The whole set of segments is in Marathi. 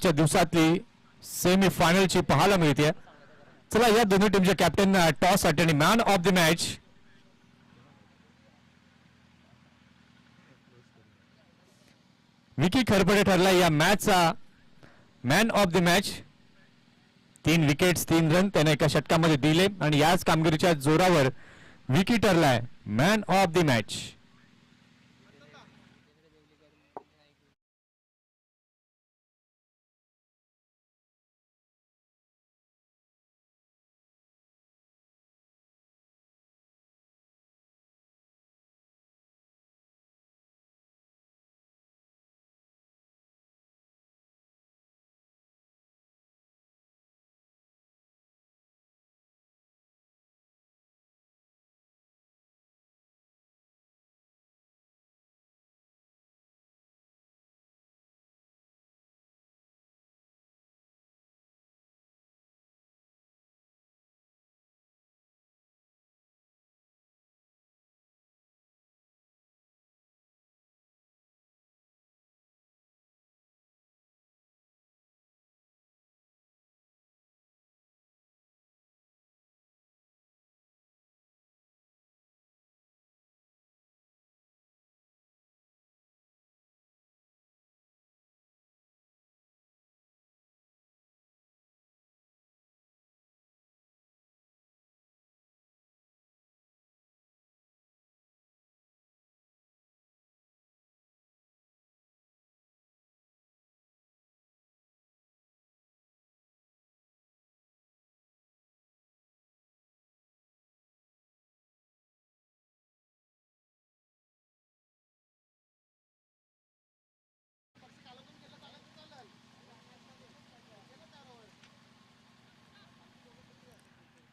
च्या दिवसातली सेमी फायनलची पाहायला मिळते. चला या दोन्ही टीमचे कॅप्टन टॉस आणि man of the match Vicky Kharpade ठरला या मॅचचा man of the match. 3 wickets 3 run त्याने एका षटकामध्ये दिले आणि याच कामगिरीच्या जोरावर विकी ठरलाय मॅन ऑफ द मॅच.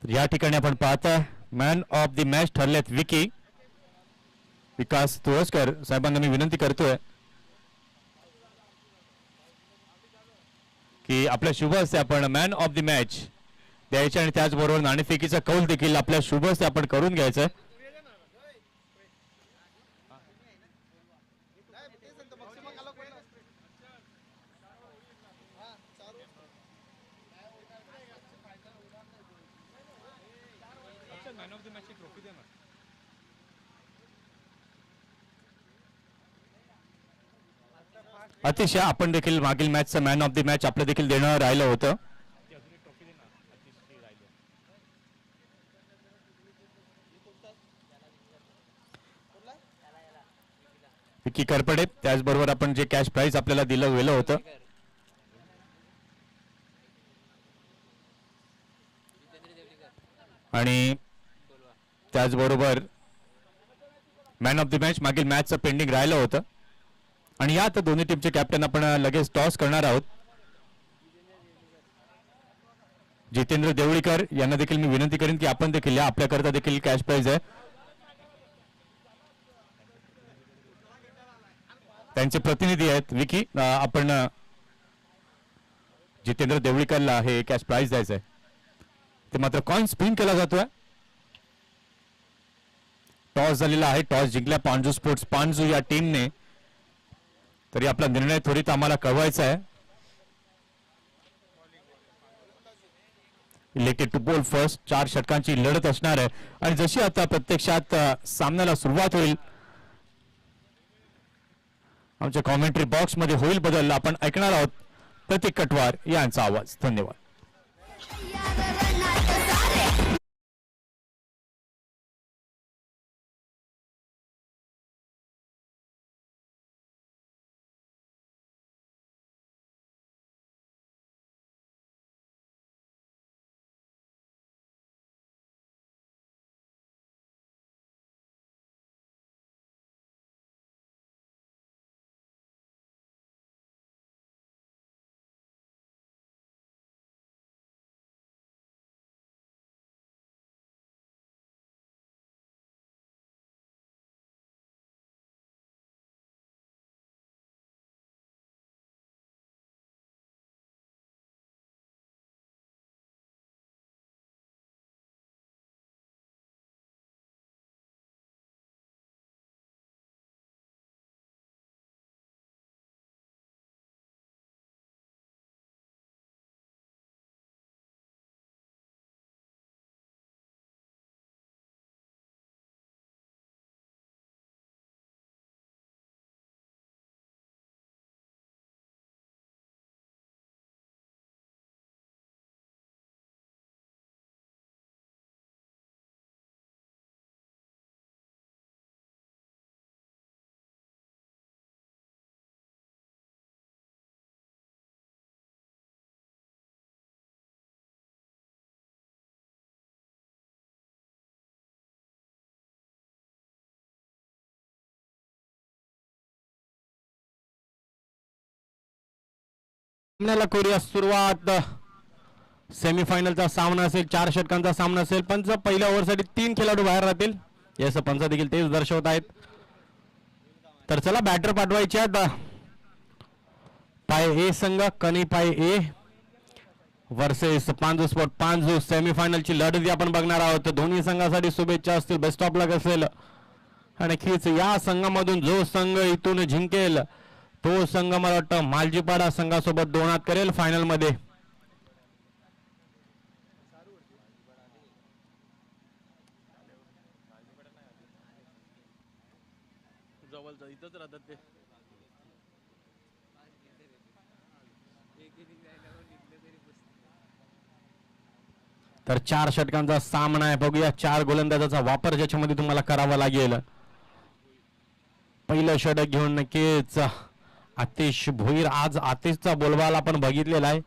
या ठिकाणी आपण पाहताय मॅन ऑफ द मॅच ठरलेत विकी. विकास तुळसकर साहेबांना मी विनंती करतोय की आपल्या शुभ हस्ते आपण मॅन ऑफ द मॅच द्यायचे आणि त्याचबरोबर नाणेफेकीचा कौल देखील आपल्या शुभ हस्ते आपण करून घ्यायचं. अतिशय आपण देखील मागील मॅचचं मॅन ऑफ द मॅच आपलं देखील देणं राहिलं होतं. विकी करपडे त्याचबरोबर आपण जे कॅश प्राइज आपल्याला दिलं गेलं होतं आणि त्याचबरोबर मॅन ऑफ द मॅच मागील मॅचचं पेंडिंग राहिलं होतं आणि यात दोन्ही टीमचे कॅप्टन आपण लगेच टॉस करणार आहोत. जितेंद्र देवळीकर यांना देखील मी विनंती करेन की आपण देखील या आपल्याकरता देखील कॅश प्राइज आहे. त्यांचे प्रतिनिधी आहेत विकी. आपण जितेंद्र देवळीकरला हे कॅश प्राइज द्यायचं आहे. ते मात्र कॉइन स्पिन केला जातोय. टॉस झालेला आहे. टॉस जिंकल्या पांजू स्पोर्ट्स पांजू या टीमने. तरी आपला निर्णय त्वरित आम्हाला कळवायचा आहे. इलेक्टेड टू बॉल फर्स्ट 4 षटकांची लढत असणार आहे आणि जशी आता प्रत्यक्षात सामन्याला सुरुवात होईल आमच्या कॉमेंट्री बॉक्स मध्ये होईल बदल आपण ऐकणार आहोत प्रतीक कटवार यांचा आवाज. धन्यवाद. सामन्याला करूया सुरुवात. सेमीफायनलचा सामना असेल, 4 षटकांचा सामना असेल. पंच पहिल्या ओव्हरसाठी 3 खेळाडू बाहेर राहतील. याचं पंच देखील तेच दर्शवत आहेत. तर चला बॅटर पाठवायचे आहेत. पाय ए संघ कनी पाय A versus Panju sport Panju. सेमीफायनलची लढत आपण बघणार आहोत. दोन्ही संघासाठी शुभेच्छा असतील, बेस्ट ऑफ लक असेल. आणखीच या संघामधून जो संघ इथून जिंकेल तो संघ मला वाटतं मालजीपाडा संघासोबत 2 हात करेल फायनल मध्ये. इथंच राहतात ते. तर 4 षटकांचा सामना आहे. बघूया 4 गोलंदाजाचा वापर ज्याच्यामध्ये तुम्हाला करावा लागेल. पहिलं षटक घेऊन नक्कीच आतिश भोईर. आज आतिशचा बोलबाला आपण बघितलेला आहे.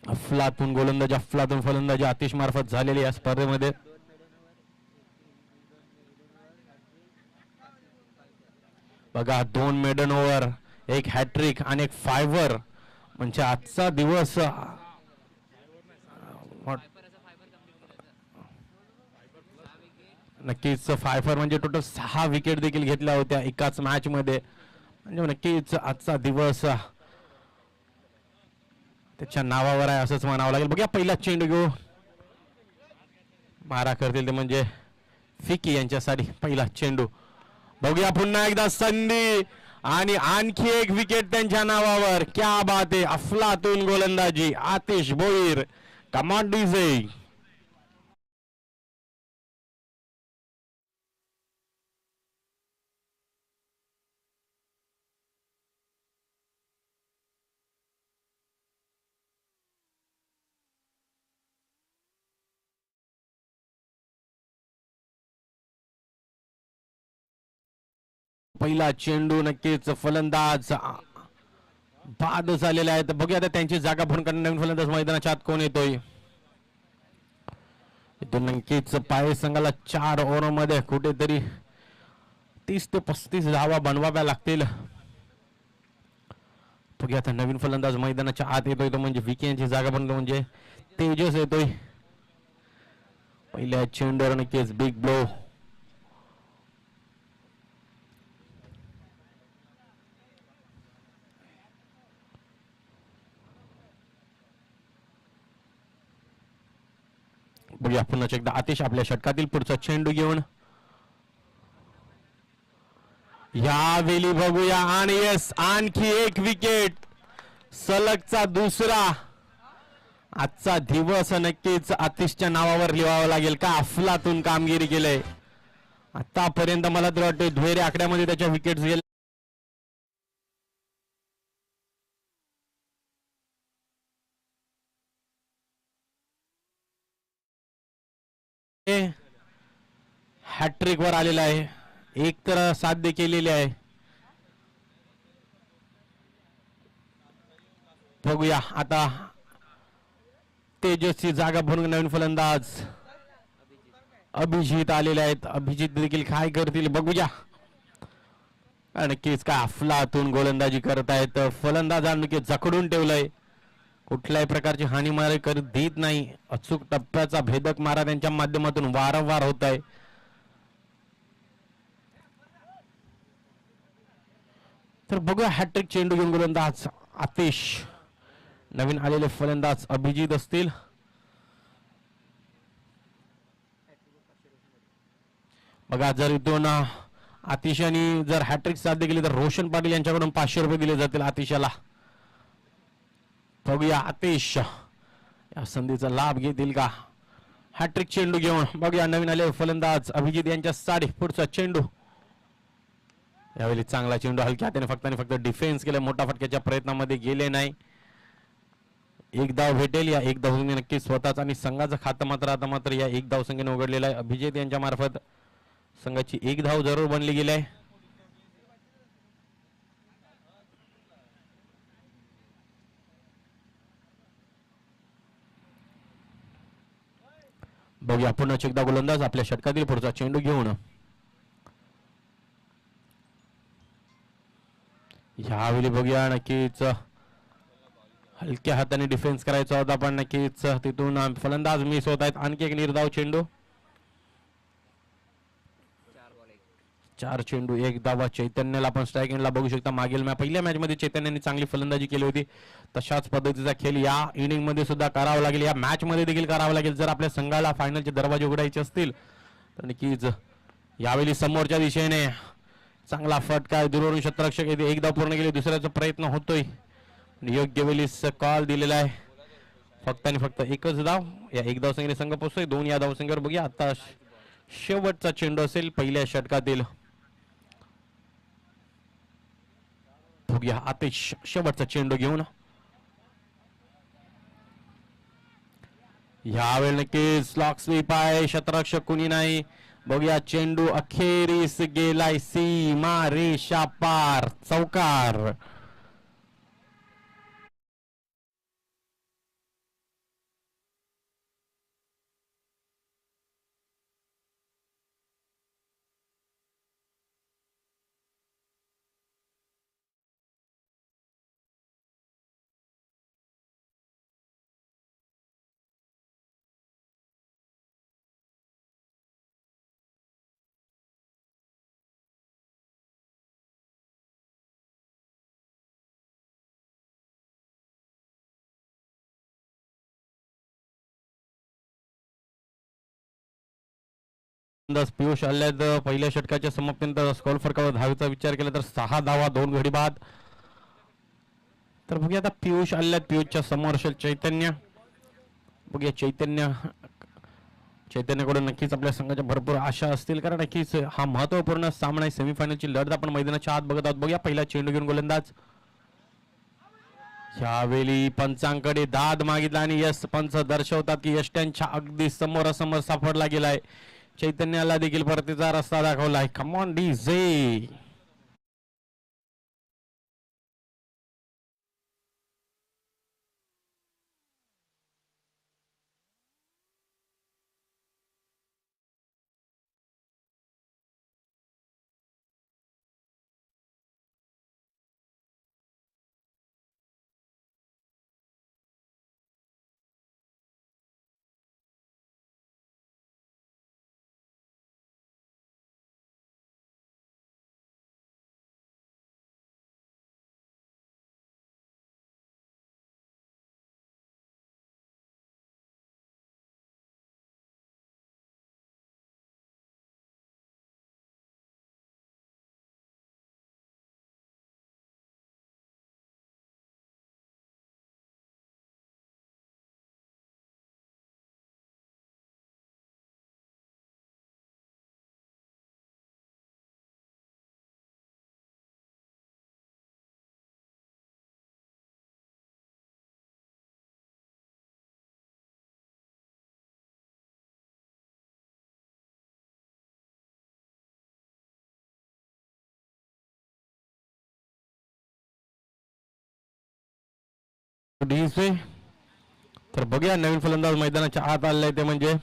अफलातून गोलंदाजी अफलातून फलंदाजी आतिश मार्फत झालेली या स्पर्धेमध्ये. बघा 2 मेडन ओव्हर, 1 हॅट्रिक आणि 1 फायवर. म्हणजे आजचा दिवस नक्कीच फायफर म्हणजे टोटल 6 विकेट देखील घेतल्या होत्या एकाच मॅच मध्ये. म्हणजे नक्कीच आजचा दिवस त्याच्या नावावर आहे असंच म्हणावं लागेल. बघा पहिला चेंडू घेऊ मारा करतील ते म्हणजे फिकी यांच्यासाठी पहिला चेंडू. बघूया पुन्हा एकदा संधी आणि आणखी 1 विकेट त्यांच्या नावावर. क्या बात आहे. अफलातून गोलंदाजी आतिश भोईर. कमाल डीजे. पहिला चेंडू नक्कीच फलंदाज बाद झालेले आहेत. बघूया आता त्यांची जागा भरून काढून नवीन फलंदाज मैदानाच्या आत कोण येतोय. इथून नक्कीच पाय संघाला 4 ओव्हर मध्ये कुठेतरी 30 ते 35 धावा बनवाव्या लागतील. बघूया आता नवीन फलंदाज मैदानाच्या आत येतोय तो म्हणजे विकी यांची जागा बनतो म्हणजे तेजस येतोय. पहिल्या चेंडूवर नक्कीच बिग ब्लो. बघूया पुन्हा एकदा आतिश आपल्या षटकातील पुढचा चेंडू घेऊन यावेळी बघूया. आणि यस आणखी 1 विकेट, सलगचा दुसरा. आजचा दिवस नक्कीच आतिशच्या नावावर लिहावा लागेल. का अफलातून कामगिरी केलंय आतापर्यंत. मला तर वाटते दुहेरी आकड्यामध्ये त्याच्या विकेट गेले. हॅट्रिक वर आलेला आहे. 1 तर साध्य केलेले आहे. बघूया आता तेजसची जागा भरून नवीन फलंदाज अभिजित आलेले आहेत. अभिजित देखील काय करतील बघूया. नक्कीच काय अफलातून गोलंदाजी करत आहेत. फलंदाजांनी जखडून ठेवलंय. कुठल्याही प्रकारची हानी मार करत देत नाही. अचूक टप्प्याचा भेदक मारा त्यांच्या माध्यमातून वारंवार होत आहे. तर बघूया हॅट्रिक चेंडू घेऊन गोलंदाज आतिश. नवीन आलेले फलंदाज अभिजित असतील. बघा जर इथून आतिशाने जर हॅट्रिक साध्य केली तर रोशन पाटील यांच्याकडून 500 रुपये दिले जातील आतिशाला. बघूया आतिश या संधीचा लाभ घेतील का. हॅट्रिक चेंडू घेऊन बघूया नवीन आलेले फलंदाज अभिजित यांच्या साडी पुढचा चेंडू. यावेळी चांगला चेंडू हलक्या हाताने फक्त डिफेन्स केला. मोठा फटक्याच्या प्रयत्नामध्ये गेले नाही. 1 धाव भेटेल. या 1 धावसंख्येने नक्की स्वतःच आणि संघाचं खातं मात्र आता मात्र या 1 धावसंख्येने उघडलेलं आहे. अभिजित यांच्या मार्फत संघाची 1 धाव जरूर बनली गेली आहे. बघूया पुन्हा एकदा गोलंदाज आपल्या षटकातील पुढचा चेंडू घेऊन ह्यावेळी बघूया नक्कीच हलक्या हाताने डिफेन्स करायचा होता पण नक्कीच तिथून फलंदाज मिस होत आहेत. आणखी एक निर्धाव चेंडू. 4 चेंडू 1 धावा. चैतन्याला आपण स्ट्राईक एंडला बघू शकता. मागील पहिल्या मॅच मध्ये चैतन्याने चांगली फलंदाजी केली होती. तशाच पद्धतीचा खेळ या इनिंग मध्ये सुद्धा करावा लागेल, या मॅच मध्ये देखील करावा लागेल जर आपल्या संघाला फायनलचे दरवाजे उघडायचे असतील. तर नक्कीच यावेळी समोरच्या दिशेने चांगला फटका दूरवरून क्षेत्ररक्षक येथे 1 धाव पूर्ण केली. दुसऱ्याचा प्रयत्न होतोय. योग्य वेळी कॉल दिलेला आहे. फक्त आणि फक्त 1च धाव. या 1 धाव संख्येने संघ पोहोचतोय. 2 या धाव संख्येवर बघूया आता शेवटचा चेंडू असेल पहिल्या षटकातील. बघूया आतिश शेवटचा चेंडू घेऊन. यावेळी नक्कीच स्लॉक स्वीप आहे. क्षेत्ररक्षक कुणी नाही. बघूया चेंडू अखेरीस गेलाय सीमा रेषा पार. चौकार. पियुष आल्यात पहिल्या षटकाच्या समाप्तीनंतर स्कोर फरकावर धावेचा विचार केला तर 6 धावा 2 गडी बाद. तर बघूया आता पियुष आल्यात. पियुषच्या समोर असेल चैतन्य. बघूया चैतन्याकडून नक्कीच आपल्या संघाच्या भरपूर आशा असतील कारण नक्कीच हा महत्वपूर्ण सामना आहे. सेमीफायनलची लढत आपण मैदानाच्या आत बघत आहोत. बघूया पहिला चेंडू घेऊन गोलंदाज. यावेळी पंचांकडे दाद मागितला आणि यश पंच दर्शवतात की यष्ट्यांच्या अगदी समोरासमोर सापडला गेलाय. चैतन्याला देखील परतीचा रस्ता दाखवलाय. Come on DJ. तर बघूया नवीन फलंदाज मैदानाच्या आत आलेला आहे ते म्हणजे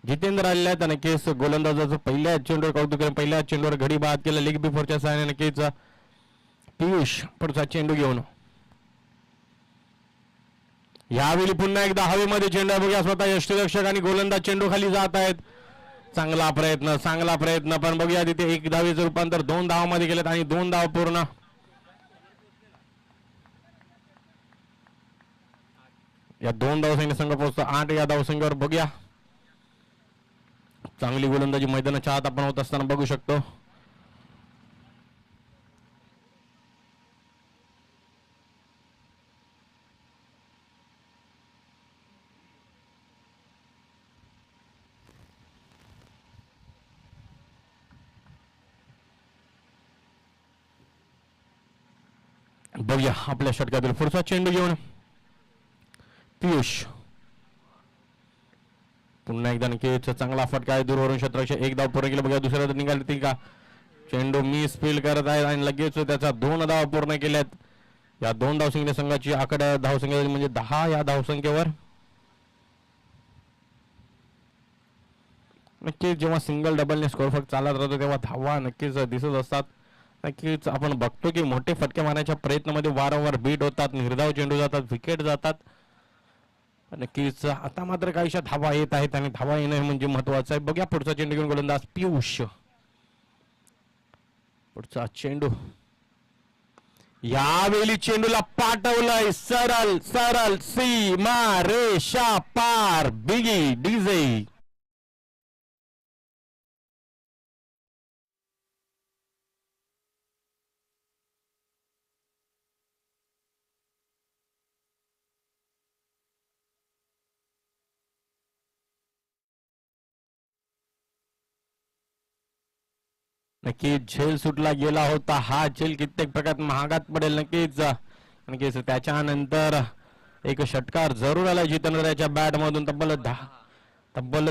जितेंद्र आलेला आहे. नक्कीच गोलंदाजाचं पहिल्या चेंडूवर कौतुक केलं. पहिल्या चेंडूवर घडी बाद केला लेग बिफोरच्या सहाय्याने. नक्कीच पियुष पुढचा चेंडू घेऊन. यावेळी पुन्हा एकदा हवेमध्ये चेंडू. बघूया स्वतः यष्टीरक्षक आणि गोलंदाज चेंडू खाली जात आहेत. चांगला प्रयत्न पण बघूया तिथे 1 धावेचं रूपांतर 2 धावामध्ये केलेत आणि 2 धाव पूर्ण. या 2 धावसंख्येने संघ पोहोचतो 8 या धावसंख्येवर. बघूया चांगली गोलंदाजी मैदानाच्या आत आपण होत असताना बघू शकतो. बघूया आपल्या षटकातील पुढचा चेंडू घेऊन पियुष. पुन्हा एकदा नक्कीच चांगला फटका आहे दूरवरून क्षेत्ररक्षक 1 धाव पूर्ण केलं. बघा दुसऱ्या निघाली ती का चेंडू मिस फील्ड करत आहे आणि लगेच त्याचा 2 धाव पूर्ण केल्यात. या 2 धावसंख्येने संघाची आकडा धावसंख्या म्हणजे 10 या धावसंख्येवर. नक्कीच जेव्हा सिंगल डबलने स्कोर फक्त चालत राहतो तेव्हा धावा नक्कीच दिसत असतात. नक्कीच आपण बघतो की मोठे फटके मारण्याच्या प्रयत्नामध्ये वारंवार बीट होतात, निर्धाव चेंडू जातात, विकेट जातात. नक्कीच आता मात्र काहीशा धावा येत आहेत आणि धावा येणं म्हणजे महत्वाचं आहे. बघूया पुढचा चेंडू घेऊन गोलंदाज पियुष. पुढचा चेंडू यावेळी चेंडूला पाठवलाय सरळ सरळ सीमा रेषा पार. बिगी डीजे नक्कीच झेल सुटला गेला होता. हा झेल कित्येक प्रकारात महागात पडेल. नक्कीच नक्कीच त्याच्यानंतर एक षटकार जरूर आला जितेंद्रच्या बॅट मधून. तब्बल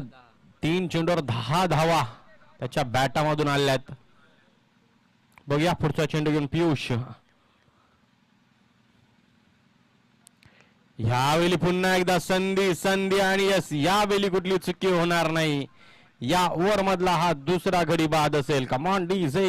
3 चेंडूवर 10 धावा त्याच्या बॅटामधून आल्यात. बघूया पुढचा चेंडू घेऊन पियुष. यावेळी पुन्हा एकदा संधी संधी आणि यस यावेळी कुठली चुकी होणार नाही. या ओव्हर मधला हा दुसरा गडी बाद असेल. Come on DJ.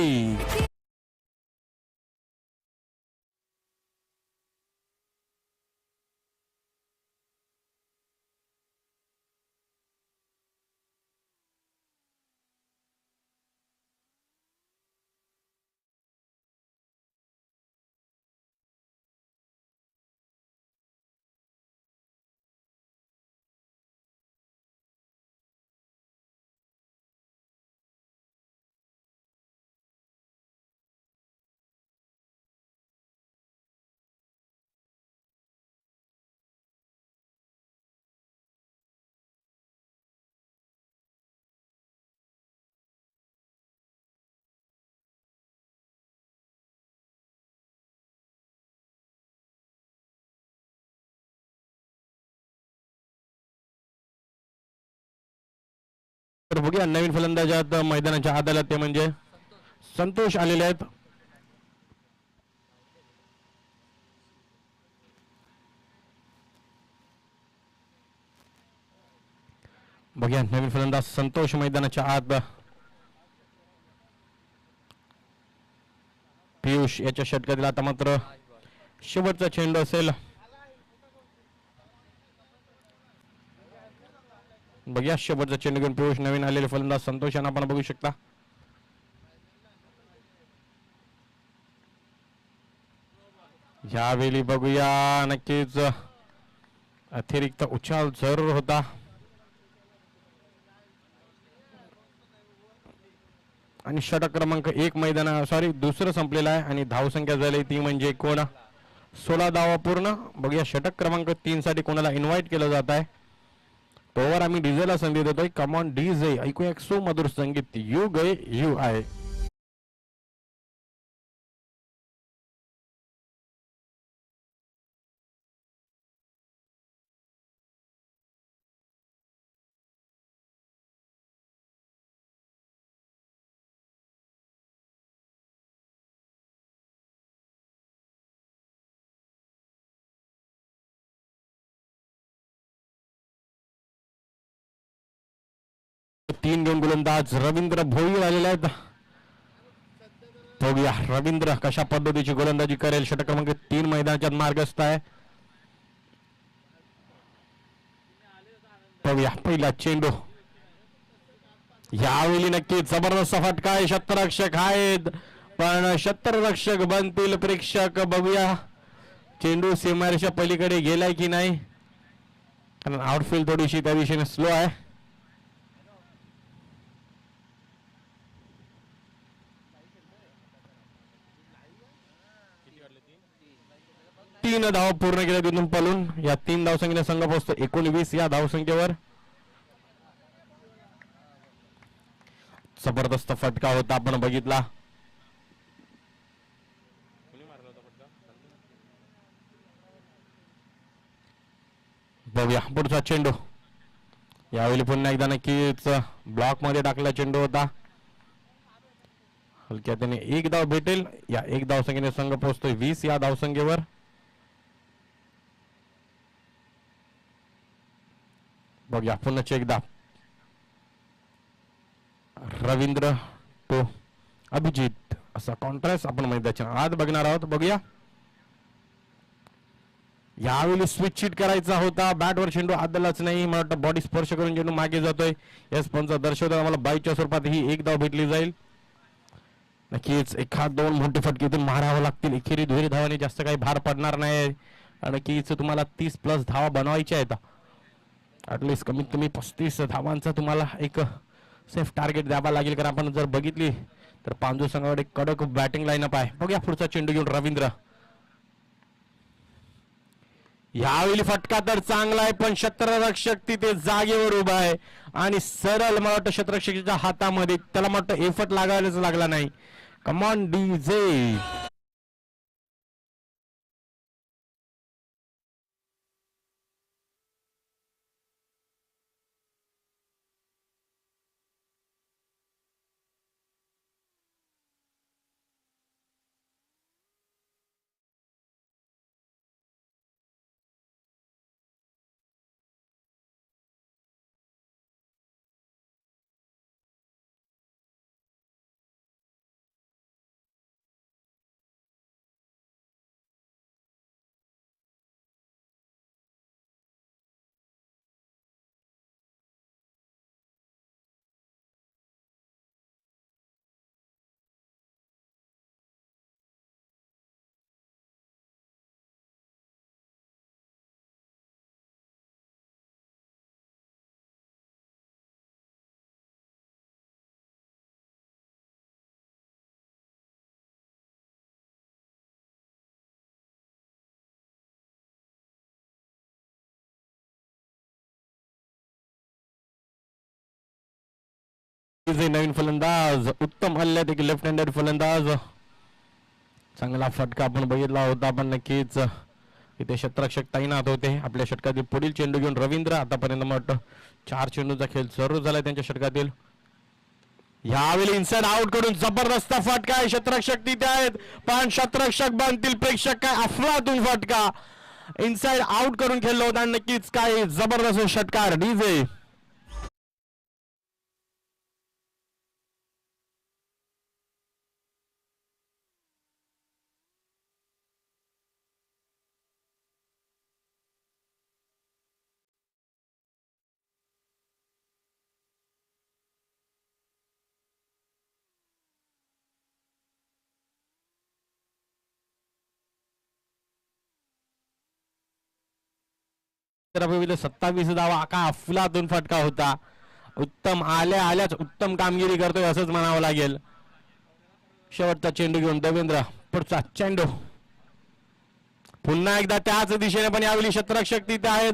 तर बघूया नवीन फलंदाजात मैदानाच्या आत ते म्हणजे संतोष आलेले आहेत. बघूया नवीन फलंदाज संतोष मैदानाच्या आत. पियुष याच्या षटकातील आता मात्र शेवटचा चेंडू असेल. बघूया शेवटचा चेंडू घेऊन पियुष नवीन आलेले फलंदाज संतोष यांना आपण बघू शकता. यावेळी बघूया नक्कीच अतिरिक्त उछाल जरूर होता. आणि षटक क्रमांक 1 दुसरं संपलेलं आहे आणि धावसंख्या झाली ती म्हणजे कोण 16 धावा पूर्ण. बघूया षटक क्रमांक 3 साठी कोणाला इन्व्हाइट केलं जात आहे. तोवर आम्ही डीजेला संधी देतोय. कमॉन डीजे ऐकूया एक सुमधुर संगीत. यू गए यू आए. तीन दोन गोलंदाज रवींद्र भोईर आलेले आहेत. बघूया रवींद्र कशा पद्धतीची गोलंदाजी करेल. षटक क्रमांक 3 मैदानाच्या मार्गस्थ आहे. बघूया पहिला चेंडू. यावेळी नक्कीच जबरदस्त फटका आहे. शतरक्षक आहेत पण शतरक्षक बनतील प्रेक्षक. बघूया चेंडू सीमारेषा पलीकडे गेलाय की नाही, कारण आउटफील्ड थोडीशी त्या दिशेने स्लो आहे. तीन धाव पूर्ण केल्या तिथून पळून. या 3 धावसंख्येने संघ पोहोचतो 19 या धावसंख्येवर. जबरदस्त फटका होता आपण बघितला. बघूया पुढचा चेंडू. यावेळी पुन्हा एकदा नक्कीच ब्लॉक मध्ये टाकला चेंडू होता. हलक्या त्याने 1 धाव भेटेल. या 1 धावसंख्येने संघ पोहोचतोय 20 या धावसंख्येवर. बघूया पुन्हा एकदा रवींद्र तो अभिजित असा कॉन्ट्रास्ट आपण मैदानाच्या आत बघणार आहोत. बघूया यावेळी स्विच शीट करायचा होता. बॅटवर चेंडू आदलाच नाही. मला वाटतं बॉडी स्पर्श करून चेंडू मागे जातोय. यस पंचा दर्शवतो आम्हाला बाईच्या स्वरूपात ही एक धाव भेटली जाईल. नक्कीच एखाद दोन मोठे फटके इथून मारावं लागतील. एकेरी दुहेरी धावाने जास्त काही भार पडणार नाही. नक्कीच तुम्हाला 30+ धावा बनवायच्या आहेत. ॲटलिस्ट कमीत कमी 35 धावांचा तुम्हाला एक सेफ टार्गेट द्यावा लागेल. कारण आपण जर बघितली तर पांजू संघाकडे कडक बॅटिंग लाईनअप आहे. बघूया पुढचा चेंडू घेऊन रवींद्र. यावेळी फटका तर चांगला आहे पण क्षेत्ररक्षक तिथे जागेवर उभा आहे आणि सरळ मला वाटतं क्षेत्ररक्षकाच्या हातामध्ये त्याला मला वाटतं एफर्ट लागायलाच लागला नाही. Come on DJ. नवीन फलंदाज उत्तम हल्ल्यात एक लेफ्ट हँडेड फलंदाज. चांगला फटका आपण बघितला होता. पण नक्कीच इथे क्षेत्ररक्षक तैनात होते. आपल्या षटकातील पुढील चेंडू घेऊन रवींद्र. आतापर्यंत मला वाटतं 4 चेंडूचा खेळ सुरू झालाय त्यांच्या षटकातील. यावेळी इनसाइड आउट कडून जबरदस्त फटका आहे. क्षेत्ररक्षक तिथे आहेत पण क्षेत्ररक्षक बनतील प्रेक्षक काय अफलातून फटका इनसाइड आउट करून खेळलो होता. नक्कीच काय जबरदस्त षटकार डीजे. तर 27 धावा का अफलातून फटका होता. उत्तम आल्याच उत्तम कामगिरी करतोय असंच म्हणावं लागेल. शेवटचा चेंडू घेऊन देवेंद्र. पुढचा चेंडू पुन्हा एकदा त्याच दिशेने पण यावेळी क्षेत्ररक्षक तिथे आहेत.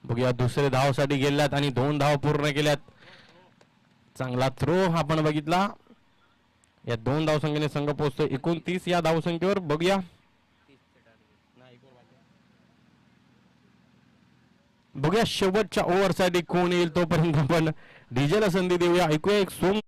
बघूया दुसरे धावासाठी गेल्यात आणि 2 धाव पूर्ण केल्यात. चांगला थ्रो आपण बघितला. या 2 धावसंख्येने संघ पोहोचतोय 29 या धावसंख्येवर. बघूया शेवटच्या ओव्हरसाठी कोण येईल. तोपर्यंत आपण डीजेला संधी देऊया. ऐकूया एक सोम.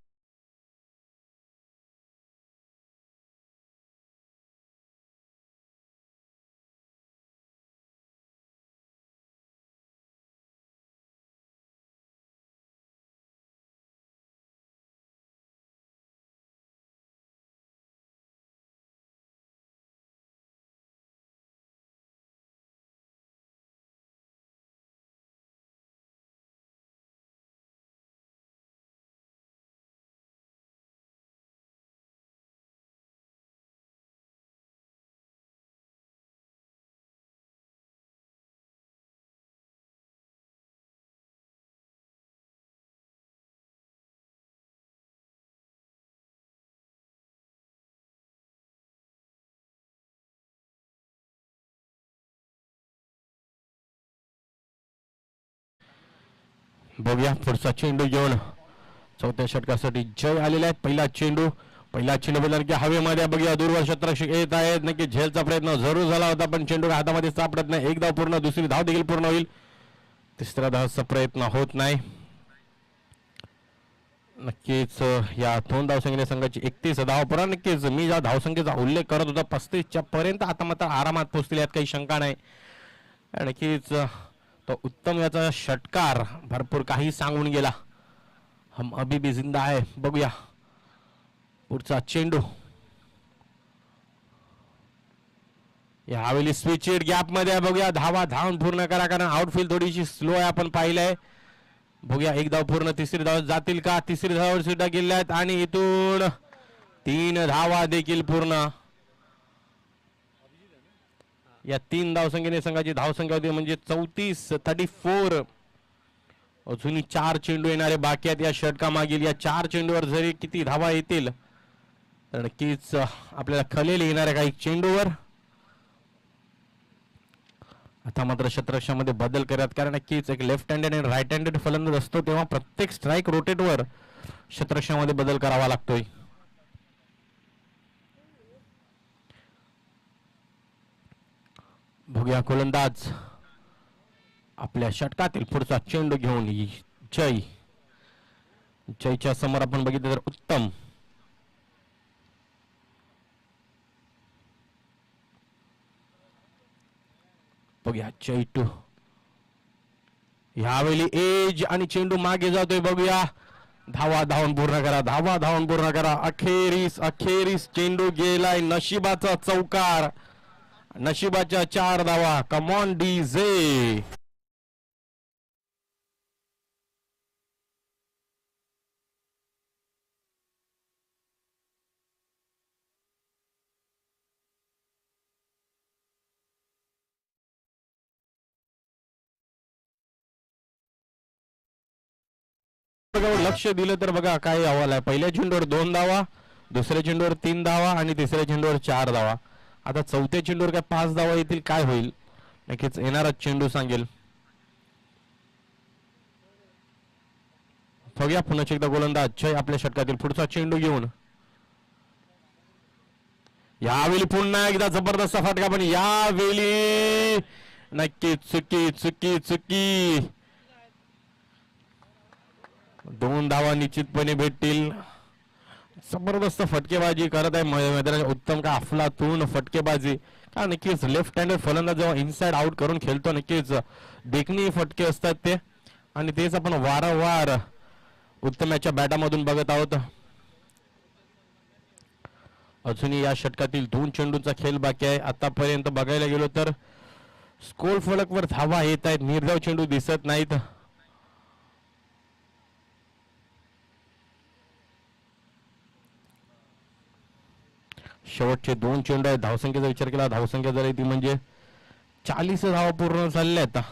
बघूया पुढचा चेंडू घेऊन चौथ्या षटकासाठी जय आलेला आहे. पहिला चेंडू बोलणार की हवेमध्ये. बघूया दूरवर क्षेत्ररक्षक येत आहेत. नक्की झेलचा प्रयत्न जरूर झाला होता पण चेंडू हातामध्ये सापडत नाही. एक धाव पूर्ण. दुसरी धाव देखील पूर्ण होईल. तिसऱ्या धावाचा प्रयत्न होत नाही. नक्कीच या 2 धावसंख्येने संघाची 31 धाव पुरा. नक्कीच मी ज्या धावसंख्येचा उल्लेख करत होता 35च्या पर्यंत आता मात्र आरामात पोहोचतील यात काही शंका नाही. नक्कीच तो उत्तम याचा षटकार भरपूर काही सांगून गेला. हम अभी भी जिंदा आहे. बघूया पुढचा चेंडू. यावेळी स्विच गॅप मध्ये बघूया. धावा धावून पूर्ण करा, कारण आउटफील्ड थोडीशी स्लो आहे आपण पाहिलंय. बघूया एक धाव पूर्ण. तिसरी धाव जातील का? तिसरी धाव सुद्धा गेल्या आहेत आणि इथून 3 धावा देखील पूर्ण. या 3 धावसंख्येने संघाची धावसंख्या होती म्हणजे 34. अजूनही 4 चेंडू येणारे बाकी आहेत या षटकामागील. या 4 चेंडूवर जरी किती धावा येतील तर नक्कीच आपल्याला खलेल येणाऱ्या काही चेंडूवर. आता मात्र क्षेत्ररक्षणामध्ये बदल करत, कारण नक्कीच एक लेफ्ट हँडेड आणि राईट हँडेड फलंदाज असतो तेव्हा प्रत्येक स्ट्राईक रोटेटवर क्षेत्ररक्षणामध्ये बदल करावा लागतोय. बघूया गोलंदाज आपल्या षटकातील पुढचा चेंडू घेऊन जयच्या समोर आपण बघितलं तर उत्तम. बघूया चैटू ह्यावेळी एज आणि चेंडू मागे जातोय. बघूया धावा धावून पूर्ण करा, धावा धावून पूर्ण करा. अखेरीस चेंडू गेलाय. नशिबाचा चौकार, नशिबाच्या 4 धावा. Come on DJ. लक्ष दिलं तर बघा काय अहवाल आहे. पहिल्या चेंडूवर 2 धावा, दुसऱ्या चेंडूवर 3 धावा आणि तिसऱ्या चेंडूवर 4 धावा. आता चौथ्या चेंडूवर काय 5 धावा येतील, काय होईल नक्कीच येणारच चेंडू सांगेल. बघूया पुन्हा एकदा गोलंदाज जय आपल्या षटकातील पुढचा चेंडू घेऊन. यावेळी पुन्हा एकदा जबरदस्त फटका, पण यावेळी नक्कीच चुकी. 2 धावा निश्चितपणे भेटतील. जबरदस्त फटकेबाजी करत आहे मैदानाच्या उत्तम का अफलातून फटकेबाजी. का नक्कीच लेफ्ट हँडेड फलंदाज जेव्हा इनसाइड आउट करून खेळतो नक्कीच देखणी फटके असतात ते, आणि तेच आपण वारंवार उत्तमाच्या बॅटामधून बघत आहोत. अजूनही या षटकातील 2 चेंडूंचा खेळ बाकी आहे. आतापर्यंत बघायला गेलो तर स्कोर फलकवर धावा येत आहेत, निर्धाव चेंडू दिसत नाहीत. शेवटचे 2 चेंडू आहेत. धावसंख्येचा विचार केला, धावसंख्या जर ती म्हणजे 40 धावा पूर्ण झालेल्या आहेत.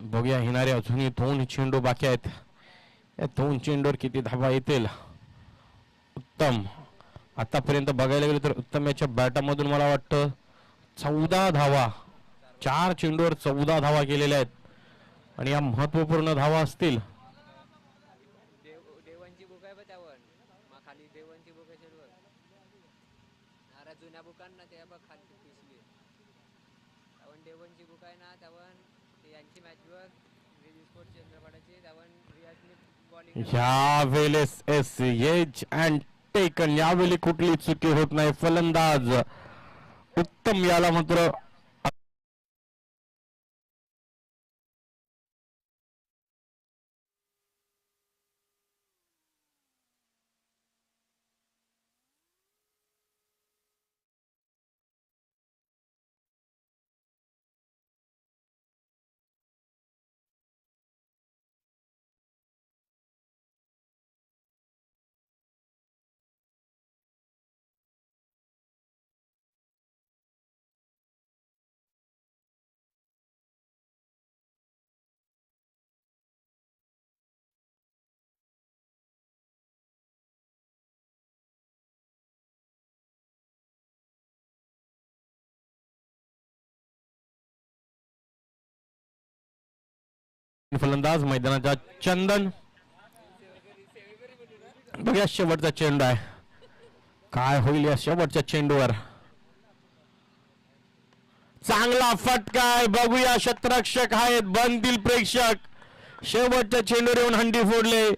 बघूया येणारे अजूनही 2 चेंडू बाकी आहेत. या 2 चेंडूवर किती धावा येतील. उत्तम आतापर्यंत बघायला गेलं तर उत्तम याच्या बॅटामधून मला वाटतं 14 धावा, 4 चेंडूवर 14 धावा केलेल्या आहेत, आणि या महत्वपूर्ण धावा असतील. यावेळेस एज अँड टेकन, यावेळी कुठली चुकी होत नाही. फलंदाज उत्तम याला मात्र फलंदाज मैदानाचा चंदन. बघा शेवटचा चेंडू आहे, काय होईल या शेवटच्या चेंडूवर. चांगला फटका आहे. बघूया क्षेत्ररक्षक आहेत, बनतील प्रेक्षक. शेवटच्या चेंडूवर येऊन हंडी फोडले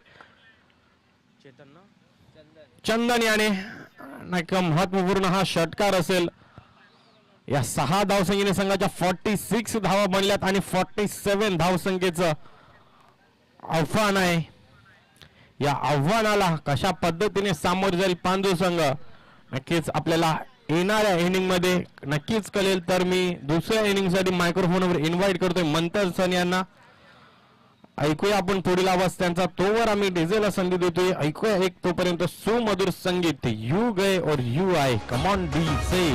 चंदन याने. नाही का महत्वपूर्ण हा षटकार असेल. या 6 धावसंख्येने संघाच्या 46 धावा बनल्यात आणि 47 धावसंख्येचं आव्हान आहे. या आव्हानाला कशा पद्धतीने सामोरे जाईल पांजू संघ नक्कीच आपल्याला येणाऱ्या इनिंग मध्ये नक्कीच कळेल. तर मी दुसऱ्या इनिंग साठी मायक्रोफोनवर इन्व्हाइट करतोय मंतर सन यांना. ऐकूया आपण पुढील आवाज त्यांचा. तोवर आम्ही डीजेला संधी देतोय. ऐकूया एक तोपर्यंत सुमधुर संगीत. यू गए और यू आए. Come on DJ.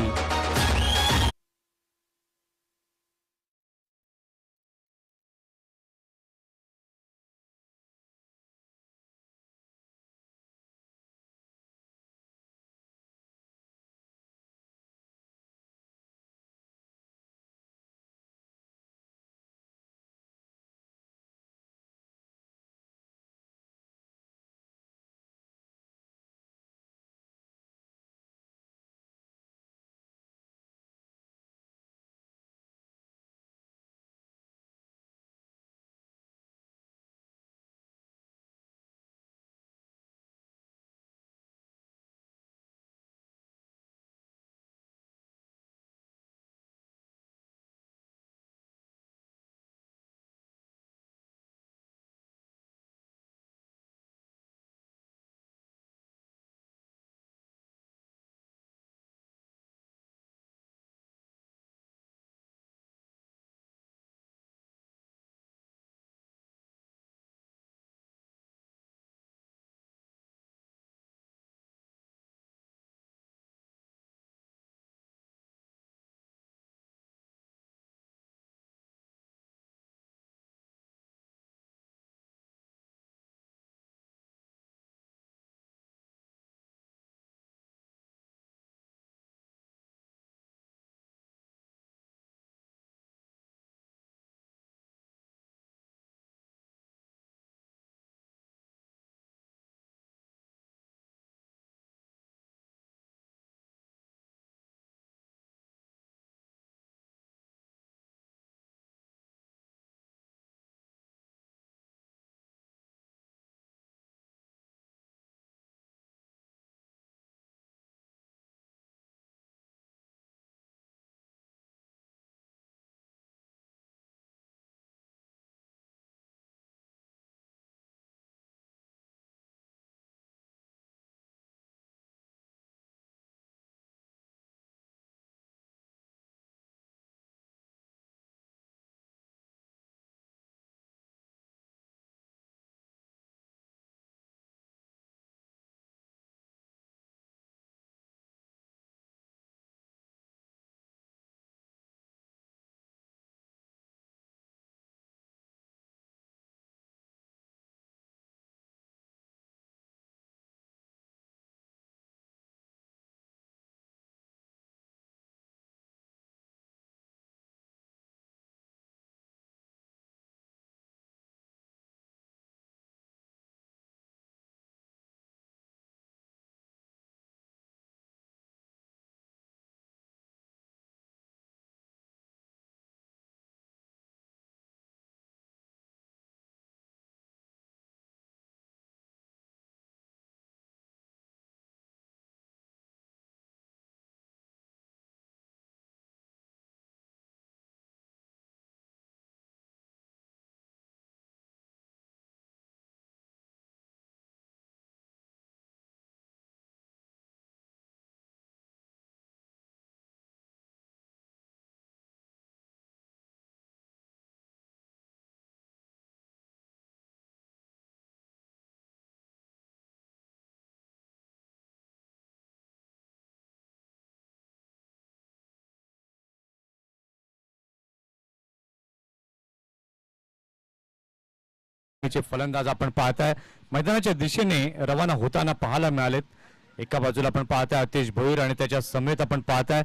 फलंदाज आपण पाहताय मैदानाच्या दिशेने रवाना होताना पाहायला मिळालेत. एका बाजूला आपण पाहताय अतिश भोईर आणि त्याच्या समेत आपण पाहताय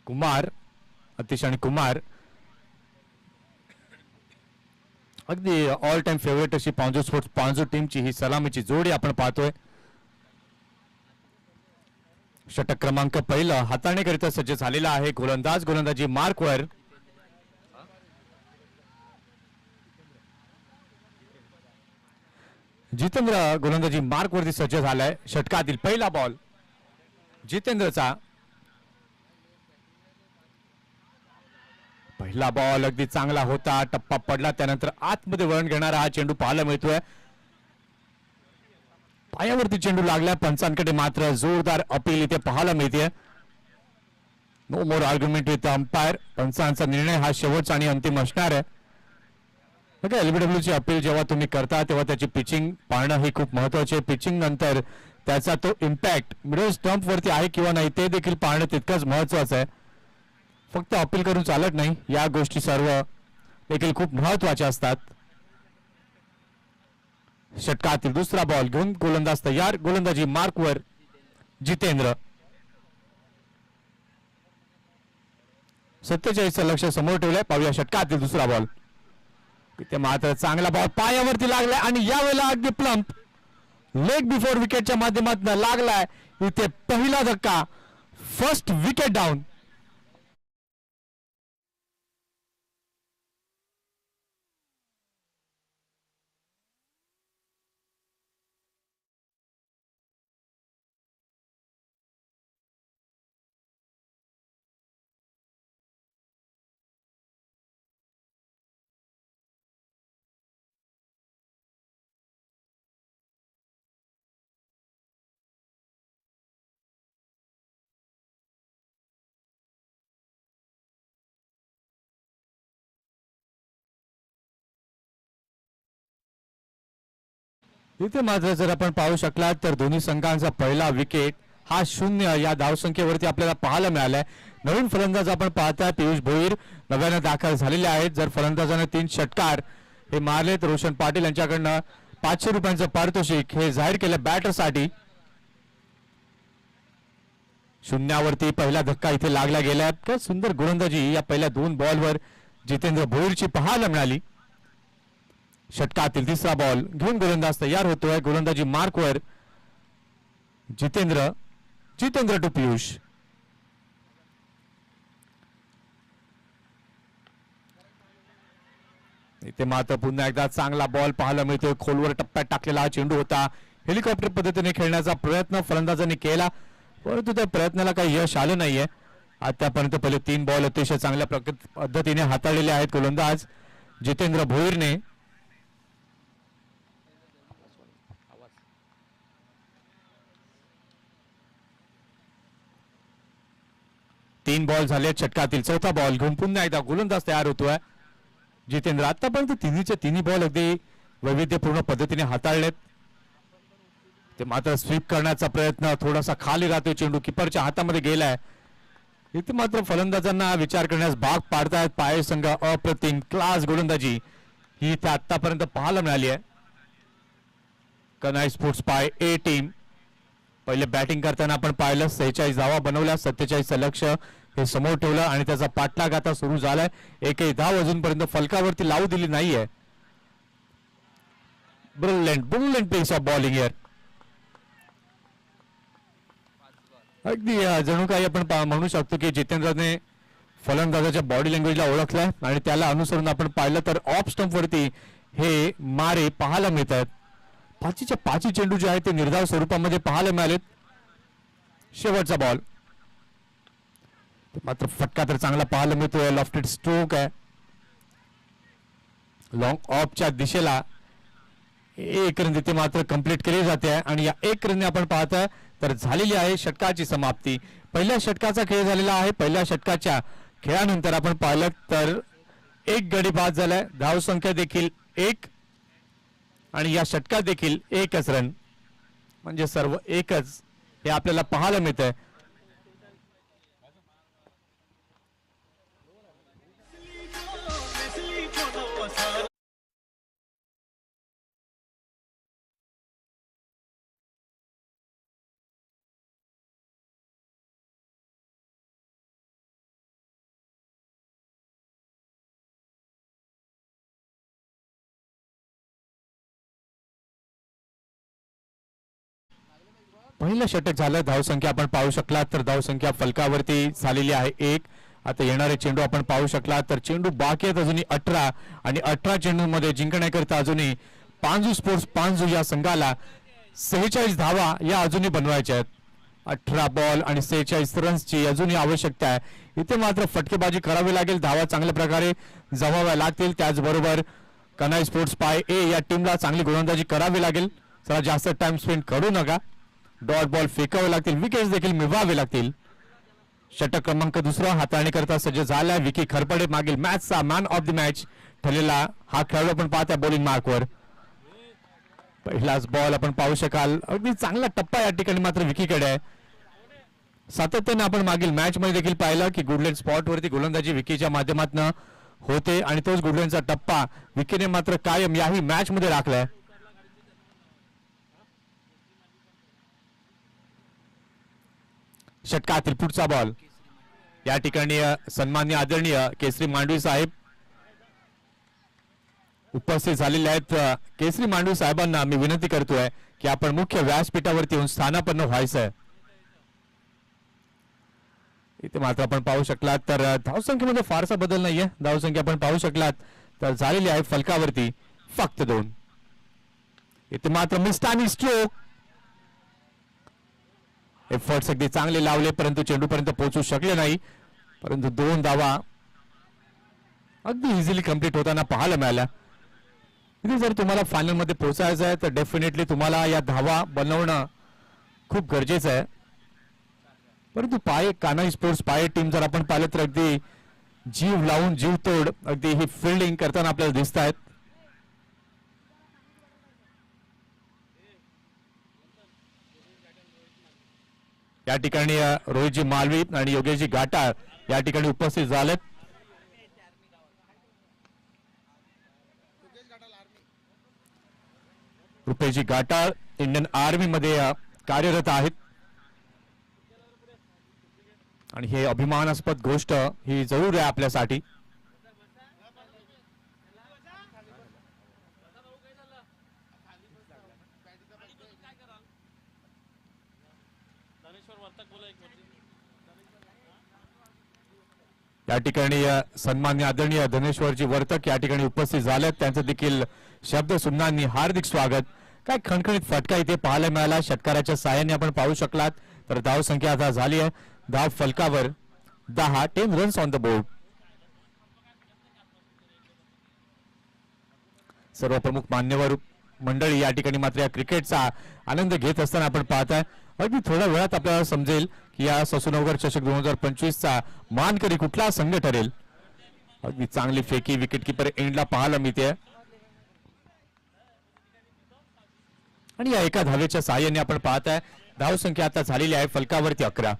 कुमार. अतिश आणि कुमार अगदी ऑल टाइम फेवरेट अशी पांजू स्पोर्ट्स पांजू टीमची ही सलामीची जोडी आपण पाहतोय. षटक क्रमांक पहिला हाताळणीकरिता सज्ज झालेला आहे. गोलंदाजी मार्कवर. जितेंद्र गोलंदाजी मार्क वरती सज्ज झालाय. षटकातील पहिला बॉल जितेंद्रचा पहिला बॉल अगदी चांगला होता, टप्पा पडला, त्यानंतर आतमध्ये वळण घेणारा हा चेंडू पाहायला मिळतोय. पायावरती चेंडू लागला, पंचांकडे मात्र जोरदार अपील इथे पाहायला मिळते. No more argument with umpire. पंचांचा निर्णय हा शेवटचा आणि अंतिम असणार आहे. बघा, LBW ची अपील जेव्हा तुम्ही करता तेव्हा त्याची पिचिंग पाहणं हे खूप महत्वाचे. पिचिंग नंतर त्याचा तो इम्पॅक्ट मिडल स्टंप वरती आहे किंवा नाही ते देखील पाहणं तितकंच महत्वाचं आहे. फक्त अपील करून चालत नाही, या गोष्टी सर्व देखील खूप महत्वाच्या असतात. षटकातील दुसरा बॉल घेऊन गोलंदाज तयार. गोलंदाजी मार्कवर जितेंद्र. 47 लक्ष समोर ठेवलंय. पाहूया षटकातील दुसरा बॉल. इथे मात्र चांगला बॉल पायावरती लागलाय आणि यावेळेला अगदी प्लंप लेग बिफोर विकेटच्या माध्यमातून लागलाय. इथे पहिला धक्का, फर्स्ट विकेट डाऊन. इथे मात्र जर आपण पाहू शकलात तर दोन्ही संघांचा पहिला विकेट हा 0 या धावसंख्येवरती आपल्याला पाहायला मिळालाय. नवीन फलंदाज आपण पाहताय पियुष भोईर नव्यानं दाखल झालेले आहेत. जर फलंदाजाने 3 षटकार हे मारले तर रोशन पाटील यांच्याकडनं 500 रुपयांचं पारितोषिक हे जाहीर केलं बॅटरसाठी. 0वरती पहिला धक्का इथे लागला गेला. तर सुंदर गोलंदाजी या पहिल्या 2 बॉलवर जितेंद्र भोईरची पाहायला मिळाली. षटकातील तिसरा बॉल घेऊन गोलंदाज तयार होतोय. गोलंदाजी मार्कवर जितेंद्र. जितेंद्र टू पियुष. इथे मात्र पुन्हा एकदा चांगला बॉल पाहायला मिळतोय. खोलवर टप्प्यात टाकलेला हा चेंडू होता. हेलिकॉप्टर पद्धतीने खेळण्याचा प्रयत्न फलंदाजांनी केला, परंतु त्या प्रयत्नाला काही यश आलं नाहीये. आतापर्यंत पहिले 3 बॉल अतिशय चांगल्या पद्धतीने हाताळलेले आहेत गोलंदाज जितेंद्र भोईरने. 3 बॉल झाले. षटकातील चौथा बॉल घेऊन पुन्हा एकदा गोलंदाज तयार होतोय जितेंद्र. आतापर्यंत तिन्ही बॉल अगदी वैविध्यपूर्ण पद्धतीने हाताळलेत. ते मात्र स्वीप करण्याचा प्रयत्न थोडासा खाली राहतोय. चेंडू किपरच्या हातामध्ये गेलाय. इथे मात्र फलंदाजांना विचार करण्यास भाग पाडतायत. पाय संघ अप्रतिम क्लास गोलंदाजी ही इथे आतापर्यंत पाहायला मिळाली आहे. कनाई स्पोर्ट्स पाय ए टीम पहिले बॅटिंग करताना आपण पाहिलं 46 धावा बनवल्या. 47 लक्ष हे समोर ठेवलं आणि त्याचा पाठलाग आता सुरू झालाय. एकही धाव अजूनपर्यंत फलकावरती लावू दिली नाहीये. Brilliant piece of bowling here. अगदी जणू काही आपण म्हणू शकतो की जितेंद्रने फलंदाजाच्या बॉडी लँग्वेजला ओळखलाय आणि त्याला अनुसरून आपण पाहिलं तर ऑफ स्टंप वरती हे मारे पाहायला मिळतात. 5च्या 5 चेंडू जे आहेत ते निर्धाव स्वरूपामध्ये पाहायला मिळालेत. शेवटचा बॉल मात्र फटका तर चांगला पाहायला मिळतोय. लॉफ्टेड स्ट्रोक आहे. लॉंग ऑफच्या दिशेला 1 रन तिथे मात्र कंप्लीट केली जाते आणि या 1 रनने आपण पाहतोय तर झालेली आहे षटकाची समाप्ती. पहिल्या षटकाचा खेळ झालेला आहे. पहिल्या षटकाच्या खेळानंतर आपण पाहिलं तर 1 गडी बाद झालाय. धाव संख्या देखील 1 आणि या षटकात देखील 1च रन म्हणजे सर्व 1च हे आपल्याला पाहायला मिळतंय. पहिलं षटक झालं. धावसंख्या आपण पाहू शकला तर धावसंख्या फलकावरती झालेली आहे 1. आता येणारे चेंडू आपण पाहू शकला तर चेंडू बाकी आहेत अजूनही 18 आणि 18 चेंडूंमध्ये जिंकण्याकरिता अजूनही पांजू स्पोर्ट्स पांजू या संघाला 46 धावा या अजूनही बनवायच्या आहेत. 18 बॉल आणि 46 रन्सची अजूनही आवश्यकता आहे. इथे मात्र फटकेबाजी करावी लागेल, धावा चांगल्या प्रकारे जमाव्या लागतील. त्याचबरोबर कनाई स्पोर्ट्स पाय ए या टीमला चांगली गोलंदाजी करावी लागेल. चला जास्त टाइम स्पेंड करू नका. डॉट बॉल फेकावे लागतील, विकेट्स देखील मिळवावे लागतील. षटक क्रमांक दुसरा हाताळणी करता सज्ज झालाय विकी खरपडे. मागील मॅचचा मॅन ऑफ द मॅच ठरलेला हा खेळाडू आपण पाहता बॉलिंग मार्कवर. पहिलाच बॉल आपण पाहू शकाल, अगदी चांगला टप्पा या ठिकाणी मात्र विकीकडे आहे. सातत्याने आपण मागील मॅच मध्ये देखील पाहिलं की गुडलँड स्पॉट वरती गोलंदाजी विकीच्या माध्यमातून होते आणि तोच गुडलँडचा टप्पा विकीने मात्र कायम याही मॅच मध्ये राखलाय. षटकातील पुढचा बॉल या ठिकाणी सन्माननीय आदरणीय केसरी मांडवी साहेब उपस्थित झालेले आहेत. केसरी मांडवी साहेबांना मी विनंती करतोय की आपण मुख्य व्यासपीठावरती येऊन स्थानापन्न व्हायचंय. इथे मात्र आपण पाहू शकलात तर धावसंख्येमध्ये फारसा बदल नाहीये. धावसंख्या आपण पाहू शकलात तर झालेली आहे फलकावरती फक्त 2. इथे मात्र मिस्टानी स्ट्रोक. एफर्ट्स अगदी चांगले लावले परंतु चेंडूपर्यंत पोहोचू शकले नाही. परंतु 2 धावा अगदी इझिली कंप्लीट होताना पाहायला मिळाल्या. इथे जर तुम्हाला फायनल मध्ये पोहोचायचं आहे तर डेफिनेटली तुम्हाला या धावा बनवणं खूप गरजेचं आहे. परंतु पाय कान्हाई स्पोर्ट्स पाय टीम जर आपण पाहिलं तर अगदी जीव लावून जीव तोड अगदी ही फिल्डिंग करताना आपल्याला दिसत आहेत. या ठिकाणी रोहितजी मालवी आणि योगेशजी घाटाळ या ठिकाणी उपस्थित झालेत. रुपेशजी घाटाळ इंडियन आर्मी मध्ये कार्यरत आहेत आणि हे अभिमानास्पद गोष्ट ही जरूर आहे आपल्यासाठी. या ठिकाणी सन्मान्य आदरणीय धनेश्वरजी वर्तक या ठिकाणी उपस्थित झालेत. त्यांचं देखील शब्द सुमनांनी हार्दिक स्वागत. काय खणखणीत फटका इथे पाहायला मिळाला. षटकाराच्या साहाय्याने आपण पाहू शकलात तर धाव संख्या आता झाली आहे धाव फलकावर 10 रन्स ऑन द बोर्ड. सर्व प्रमुख मान्यवर मंडळी या ठिकाणी मात्र या क्रिकेटचा आनंद घेत असताना आपण पाहताय. अगदी थोड्या वेळात आपल्याला समजेल की या ससूनगर चषक 2025 चा मानकरी कुठला संघ ठरेल. अगदी चांगली फेकी विकेट किपर एंडला पाहायला मिळते आणि या एका धावेच्या साहाय्याने आपण पाहताय धाव संख्या आता झालेली आहे फलकावरती 11.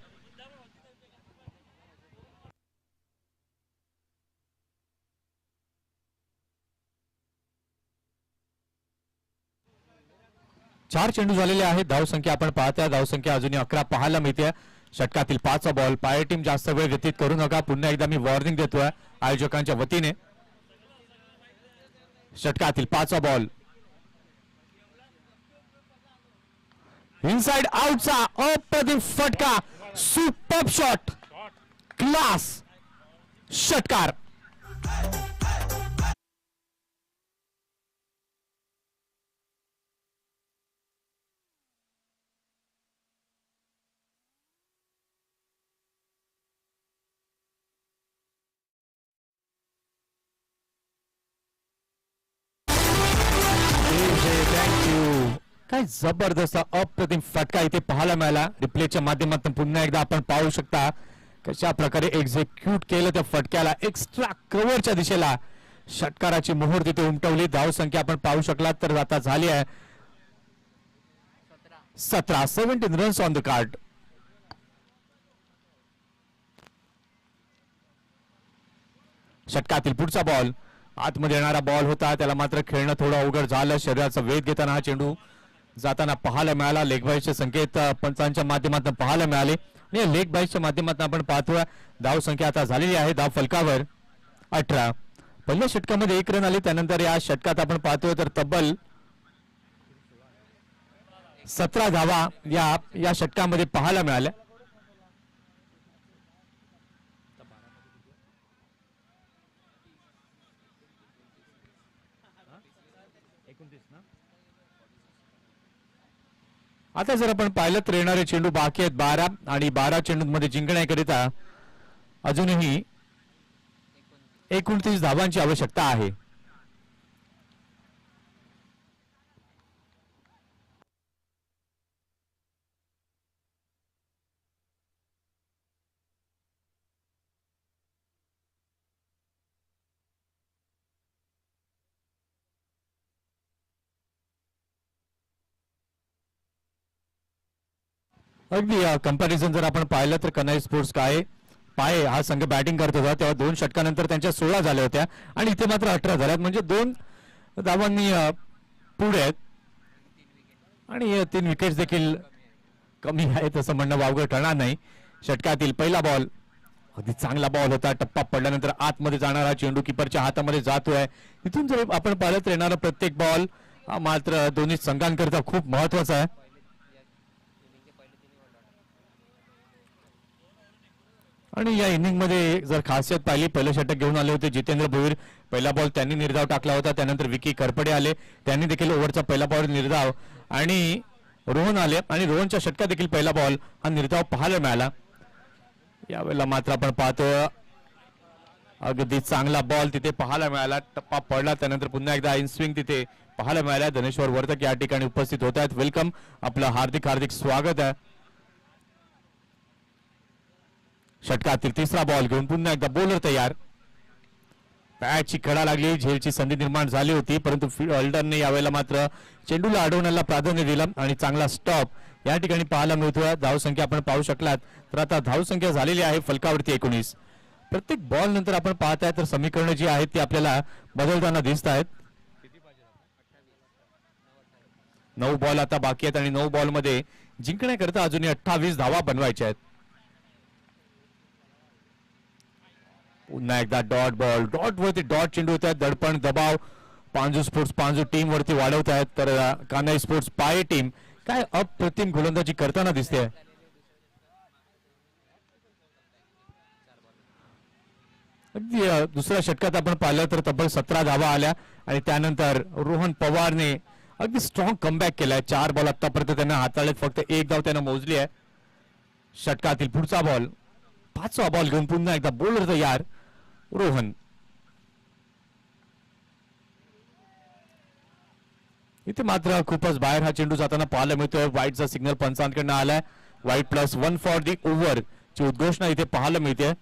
चार चेंडू झालेले आहेत. धावसंख्या आपण पाहताय धावसंख्या अजूनही 11 पाहायला मिळते. षटकातील 5वा बॉल. पाय टीम जास्त वेळ व्यतीत करू नका. पुन्हा एकदा मी वॉर्निंग देतोय आयोजकांच्या वतीने. षटकातील 5वा बॉल इनसाइड आउटचा अप्रतिम फटका. सुपर शॉट क्लास षटकार. काय जबरदस्त अप्रतिम फटका इथे पाहायला मिळाला. रिप्लेच्या माध्यमातून पुन्हा एकदा आपण पाहू शकता कशा प्रकारे एक्झिक्यूट केलं त्या फटक्याला. एक्स्ट्रा कव्हरच्या दिशेला षटकाराची मोहर तिथे उमटवली. धाव संख्या आपण पाहू शकलात तर आता झाली आहे 17 रन्स ऑन द कार्ड. षटकातील पुढचा बॉल आतमध्ये येणारा बॉल होता. त्याला मात्र खेळणं थोडं अवघड झालं. शरीराचा वेध घेताना हा चेंडू जाताना पाहायला मिळाला. लेग बाईसचे संकेत पंचांच्या माध्यमातून पाहायला मिळाले आणि लेग बाईसच्या माध्यमातून आपण पाहतोय धाव संख्या आता झालेली आहे धाव फलकावर 18. पहिल्या षटकामध्ये 1 रन आले. त्यानंतर या षटकात आपण पाहतोय तर तब्बल 17 धावा या षटकामध्ये पाहायला मिळाल्या. आता जर आपण पाहिलं तर येणारे चेंडू बाकी आहेत 12 आणि 12 चेंडूंमध्ये जिंकण्याकरिता अजूनही 29 धावांची आवश्यकता आहे. अगदी कंपॅरिझन जर आपण पाहिलं तर कन्हाई स्पोर्ट्स काय पाय हा संघ बॅटिंग करत होता तेव्हा 2 षटकानंतर त्यांच्या 16 झाल्या होत्या आणि इथे मात्र 18 झाल्यात, म्हणजे 2 धावांनी पुढे आहेत आणि 3 विकेट्स देखील कमी आहेत असं म्हणणं वावगं ठरणार नाही. षटकातील पहिला बॉल अगदी चांगला बॉल होता, टप्पा पडल्यानंतर आतमध्ये जाणारा चेंडू किपरच्या हातामध्ये जातोय. इथून जर आपण पाहिलं तर येणारा प्रत्येक बॉल मात्र दोन्ही संघांकरता खूप महत्वाचा आहे. आणि या इनिंग मध्ये जर खासियत पाहिली, पहिलं षटक घेऊन आले होते जितेंद्र भोईर. पहिला बॉल त्यांनी निर्धाव टाकला होता, त्यानंतर विकी करपडे आले, त्यांनी देखील ओव्हरचा पहिला बॉल निर्धाव आणि रोहन आले आणि रोहनच्या षटकात देखील पहिला बॉल हा निर्धाव पाहायला मिळाला. यावेळेला मात्र आपण पाहतो अगदी चांगला बॉल तिथे पाहायला मिळाला, टप्पा पडला, त्यानंतर पुन्हा एकदा इन स्विंग तिथे पाहायला मिळाला. धनेश्वर वर्धक या ठिकाणी उपस्थित होत आहेत. वेलकम, आपलं हार्दिक हार्दिक स्वागत आहे. षटकातील तिसरा बॉल घेऊन पुन्हा एकदा बॉलर तयार. पॅचची कडा लागली, झेलची संधी निर्माण झाली होती, परंतु फिल्डरने यावेळेला मात्र चेंडूला अडवण्याला प्राधान्य दिलं आणि चांगला स्टॉप या ठिकाणी पाहायला मिळतोय. धावसंख्या आपण पाहू शकलात तर आता धावसंख्या झालेली आहे फलकावरती 19. प्रत्येक बॉल नंतर आपण पाहताय तर समीकरणं जी आहेत ती आपल्याला बदलताना दिसत आहेत. 9 बॉल आता बाकी आहेत आणि 9 बॉल मध्ये जिंकण्याकरता अजूनही 28 धावा बनवायच्या आहेत. पुन्हा एकदा डॉट बॉल, डॉट वरती डॉट चेंडू होत आहेत. दडपण दबाव पांजू स्पोर्ट्स पांजू टीम वरती वाढवत आहेत, तर कान्हाई स्पोर्ट्स पाय टीम काय अप्रतिम गोलंदाजी करताना दिसते. अगदी दुसऱ्या षटकात आपण पाहिलं तर तब्बल 17 धावा आल्या आणि त्यानंतर रोहन पवारने अगदी स्ट्रॉंग कमबॅक केलाय. 4 बॉल आतापर्यंत त्यांना हाताळलेत, फक्त 1 धाव त्यांना मोजली आहे. षटकातील पुढचा बॉल, 5वा बॉल घेऊन पुन्हा एकदा बॉलर तयार रोहन. इथे मात्र खूपच बाहेर हा चेंडू जाताना पाहायला मिळतोय. वाईटचा सिग्नल पंचांकडनं आलाय. वाईट +1 फॉर दी ओव्हर ची उद्घोषणा इथे पाहायला मिळते.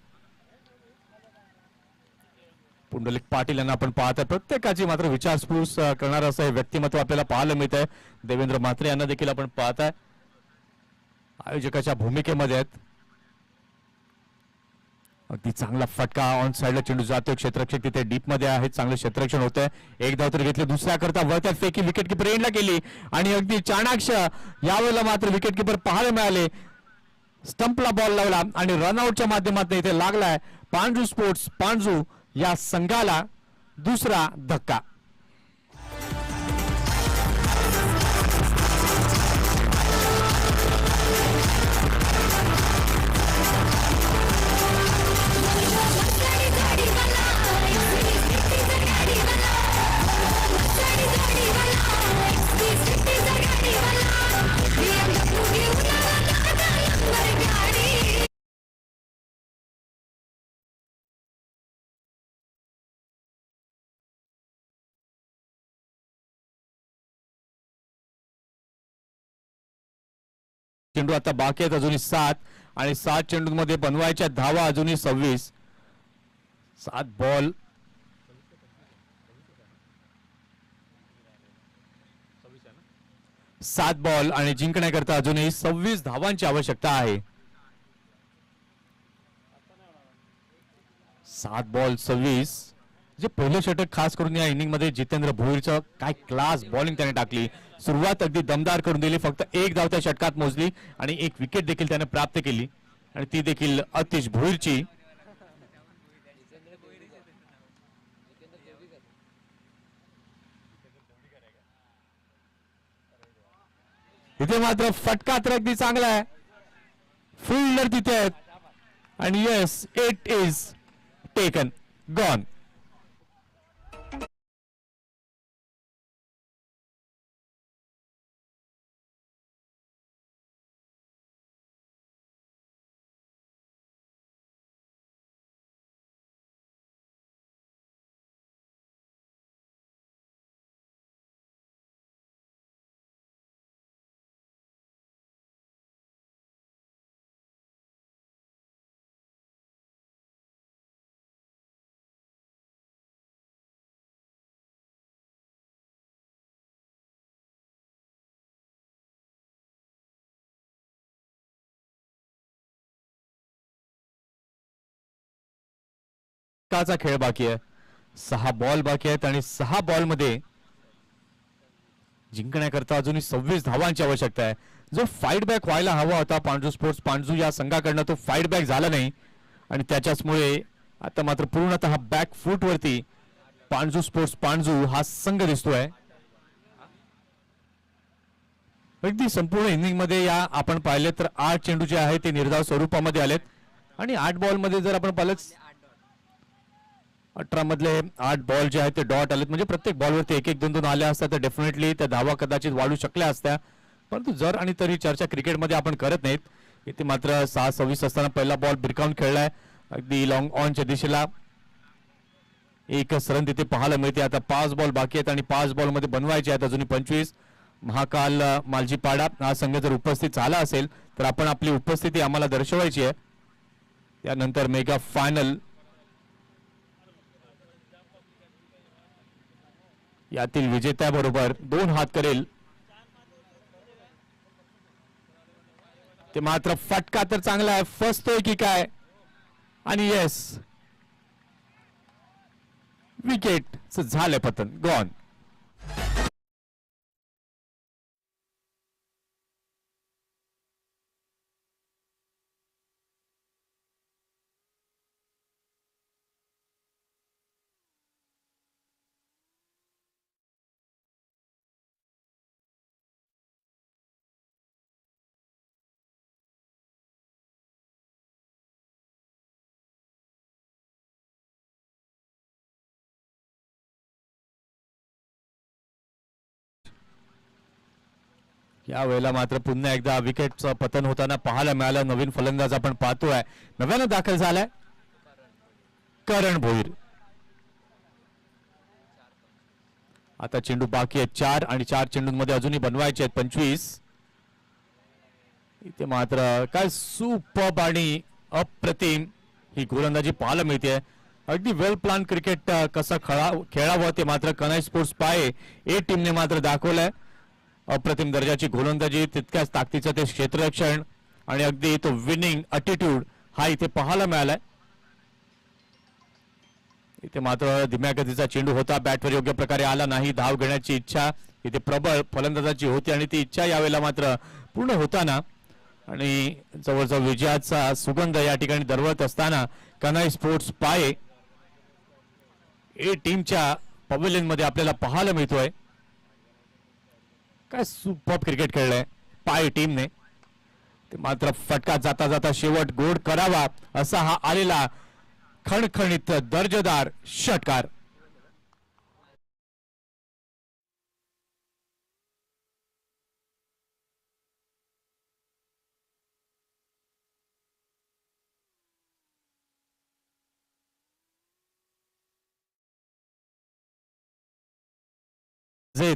पुंडलिक पाटील यांना आपण पाहतोय, प्रत्येकाची मात्र विचारपूस करणारं असं हे व्यक्तिमत्व आपल्याला पाहायला मिळत आहे. देवेंद्र म्हात्रे यांना देखील आपण पाहताय आयोजकाच्या भूमिकेमध्ये आहेत. अगदी चांगला फटका, ऑन साइडला चेंडू जातोय, क्षेत्ररक्षक तिथे डीप मध्ये आहे, चांगलं क्षेत्ररक्षण होतंय. 1 धाव तर घेतली, दुसऱ्या करता वरत्यात फेकी विकेट किपर एंडला केली आणि अगदी चाणाक्ष यावेळेला मात्र विकेट किपर पाहायला मिळाले. स्टंपला बॉल लावला आणि रनआउटच्या माध्यमातून इथे लागलाय पांजू स्पोर्ट्स पांजू या संघाला दुसरा धक्का. चेंडू आता बाकी आहेत अजूनही 7 आणि 7 चेंडूंमध्ये बनवायच्या धावा अजूनही 26. 7 बॉल, 7 बॉल आणि जिंकण्याकरता अजूनही 26 धावांची आवश्यकता आहे. 7 बॉल 26. जे पहिलं षटक खास करून या इनिंग मध्ये जितेंद्र भोईरचं काय क्लास बॉलिंग त्याने टाकली. सुरुवात अगदी दमदार करून दिली, फक्त 1 धाव त्या षटकात मोजली आणि 1 विकेट देखील त्याने प्राप्त केली आणि ती देखील अतिश भोईरची. इथे मात्र फटका तर अगदी चांगला आहे, फिल्डर तिथे आहेत आणि yes, it is taken, gone. शेवटाचा खेळ बाकी आहे. 6 बॉल बाकी आहेत आणि 6 बॉल मध्ये जिंकण्याकरता अजूनही 26 धावांची आवश्यकता आहे. जो फाईट बॅक व्हायला हवा होता पांडू स्पोर्ट्स पांडू या संघाकडनं तो फाईट बॅक झाला नाही आणि त्याच्याचमुळे आता मात्र पूर्णतः बॅक फूट वरती पांडू स्पोर्ट्स पांडू हा संघ दिसतोय. अगदी संपूर्ण इनिंग मध्ये या आपण पाहिले तर 8 चेंडू जे आहेत ते निर्धाव स्वरूपामध्ये आलेत आणि 8 बॉल मध्ये जर आपण पाहिलं 18 मधले 8 बॉल जे आहेत ते डॉट आलेत म्हणजे प्रत्येक बॉलवरती 1-1 2-2 आल्या असतात तर डेफिनेटली त्या धावा कदाचित वाढू शकल्या असत्या. परंतु जर आणि तरी चर्चा क्रिकेटमध्ये आपण करत नाहीत. इथे मात्र 6-26 असताना पहिला बॉल भिरकावून खेळलाय अगदी लॉंग ऑनच्या दिशेला. एकच रन तिथे पाहायला मिळते. आता 5 बॉल बाकी आहेत आणि 5 बॉल मध्ये बनवायचे आहेत अजूनही 25. महाकाल मालजीपाडा हा संघ जर उपस्थित झाला असेल तर आपण आपली उपस्थिती आम्हाला दर्शवायची आहे. त्यानंतर मेगा फायनल यातील विजेत्याबरोबर 2 हात करेल. ते मात्र फटका तर चांगला आहे. फसतोय की काय आणि येस विकेट झालंय पतन गॉन. या वेळेला मात्र पुन्हा एकदा विकेटचं पतन होताना पाहायला मिळालं. नवीन फलंदाज आपण पाहतोय नव्यानं दाखल झालाय करण भोईर. आता चेंडू बाकी आहेत 4 आणि 4 चेंडूंमध्ये अजूनही बनवायचे आहेत 25. इथे मात्र काय सुपर्ब आणि अप्रतिम ही गोलंदाजी पाहायला मिळते. अगदी वेल प्लॅन क्रिकेट कसं खेळावं ते मात्र कनाई स्पोर्ट्स पाय ए टीमने मात्र दाखवलंय. अप्रतिम दर्जाची गोलंदाजी तितक्याच ताकदीचं ते क्षेत्ररक्षण आणि अगदी तो विनिंग अटिट्यूड हा इथे पाहायला मिळालाय. इथे मात्र धीम्या गतीचा चेंडू होता बॅटवर योग्य प्रकारे आला नाही. धाव घेण्याची इच्छा इथे प्रबळ फलंदाजाची होती आणि ती इच्छा यावेळेला मात्र पूर्ण होताना आणि जवळजवळ विजयाचा सुगंध या ठिकाणी दरवळत असताना कनाई स्पोर्ट्स पाय ए टीमच्या पवेलियन मध्ये आपल्याला पाहायला मिळतोय. काय सुपर क्रिकेट खेळलंय पाय टीमने. ते मात्र फटका जाता जाता शेवट गोड करावा असा हा आलेला खणखणीत दर्जेदार षटकार.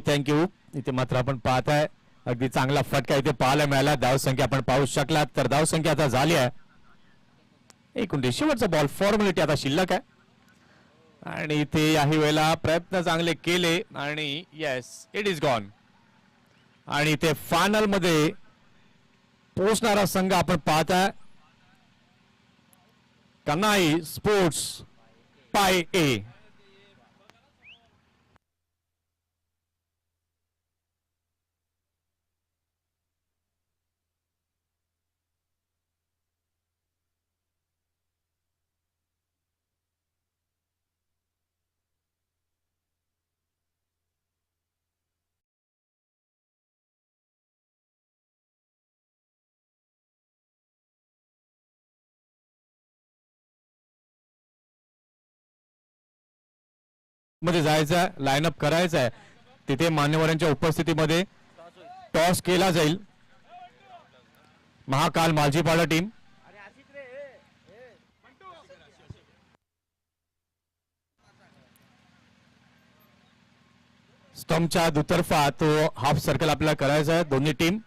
थँक्यू. इथे मात्र आपण पाहताय अगदी चांगला फटका इथे पाहायला मिळाला. धावसंख्या आपण पाहू शकलात तर धावसंख्या आता झाली आहे 29. शेवटचा बॉल फॉर्मॅलिटी आता शिल्लक आहे आणि इथे याही वेळेला प्रयत्न चांगले केले आणि येस इट इज गॉन. आणि इथे फायनल मध्ये पोहोचणारा संघ आपण पाहताय कनाई स्पोर्ट्स पाय ए. मध्ये जायचं लाईनअप करायचं आहे. तिथे मान्यवरांच्या उपस्थितीमध्ये टॉस केला जाईल. महाकाल मालजीपाडा टीम स्टंपच्या दुतर्फा तो हाफ सर्कल आपल्याला करायचा आहे. दोन्ही टीम